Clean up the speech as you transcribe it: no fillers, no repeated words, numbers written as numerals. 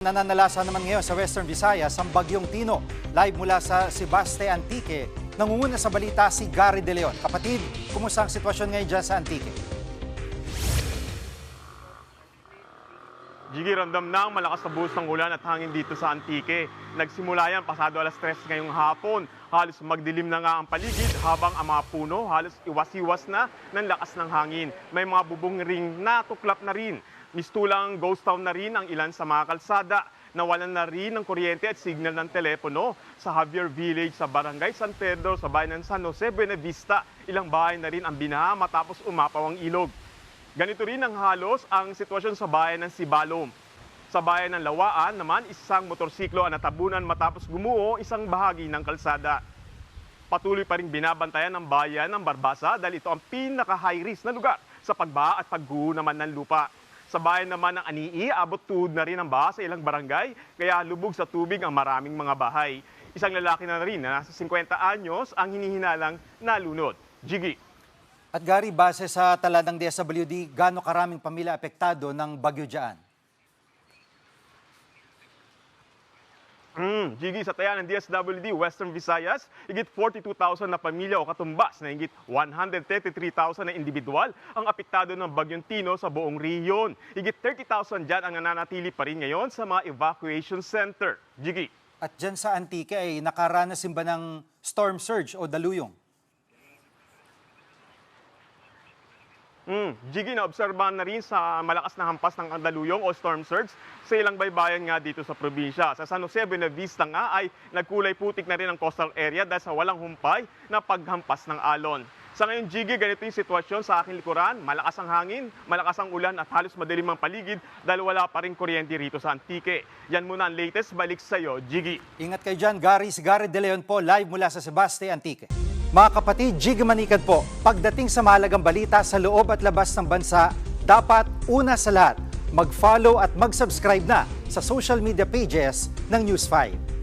Nananalasa naman ngayon sa Western Visayas ang Bagyong Tino. Live mula sa Sebaste, Antique. Nangunguna sa balita si Gary De Leon. Kapatid, kumusta ang sitwasyon ngayon dyan sa Antique? Gigi, ramdam na ang malakas na buhos ng ulan at hangin dito sa Antique. Nagsimula yan pasado alas 3 ngayong hapon. Halos magdilim na nga ang paligid habang ang mga puno halos iwas-iwas na ng lakas ng hangin. May mga bubong ring na tuklap na rin. Mistulang ghost town na rin ang ilan sa mga kalsada. Nawalan na rin ng kuryente at signal ng telepono sa Javier Village sa Barangay San Pedro sa bayan ng San Jose, Buena Vista. Ilang bahay na rin ang binaha matapos umapaw ang ilog. Ganito rin ang halos ang sitwasyon sa bayan ng Sibalom. Sa bayan ng Lawaan naman, isang motorsiklo ang natabunan matapos gumuho isang bahagi ng kalsada. Patuloy pa rin binabantayan ng bayan ng Barbasa dahil ito ang pinaka-high risk na lugar sa pagbaha at pagguho naman ng lupa. Sa bayan naman ng Anii, abot tuhod na rin ang baha sa ilang barangay, kaya lubog sa tubig ang maraming mga bahay. Isang lalaki na rin na nasa 50 anyos ang hinihinalang nalunod. Jiggy. At Gary, base sa tala ng DSWD, gaano karaming pamilya apektado ng bagyo dyan? Jiggy, sa taya ng DSWD Western Visayas, higit 42,000 na pamilya o katumbas na higit 133,000 na individual ang apektado ng Bagyong Tino sa buong rehiyon. Higit 30,000 dyan ang nananatili pa rin ngayon sa mga evacuation center. Jiggy. At dyan sa Antique ay nakaranas din ba ng storm surge o daluyong? Jiggy, naobserbahan na rin sa malakas na hampas ng daluyong o storm surge sa ilang baybayan nga dito sa probinsya. Sa San Jose, Buena Vista nga ay nagkulay putik na rin ang coastal area dahil sa walang humpay na paghampas ng alon. Sa ngayon, Jiggy, ganito yung sitwasyon sa aking likuran. Malakas ang hangin, malakas ang ulan at halos madilim ang paligid dahil wala pa rin kuryente rito sa Antique. Yan muna ang latest. Balik sa iyo, Jiggy. Ingat kayo dyan, Gary. Si Gary De Leon po, live mula sa Sebaste, Antique. Mga kapatid, Jiggy Manikad po, pagdating sa mahalagang balita sa loob at labas ng bansa, dapat una sa lahat, mag-follow at mag-subscribe na sa social media pages ng News 5.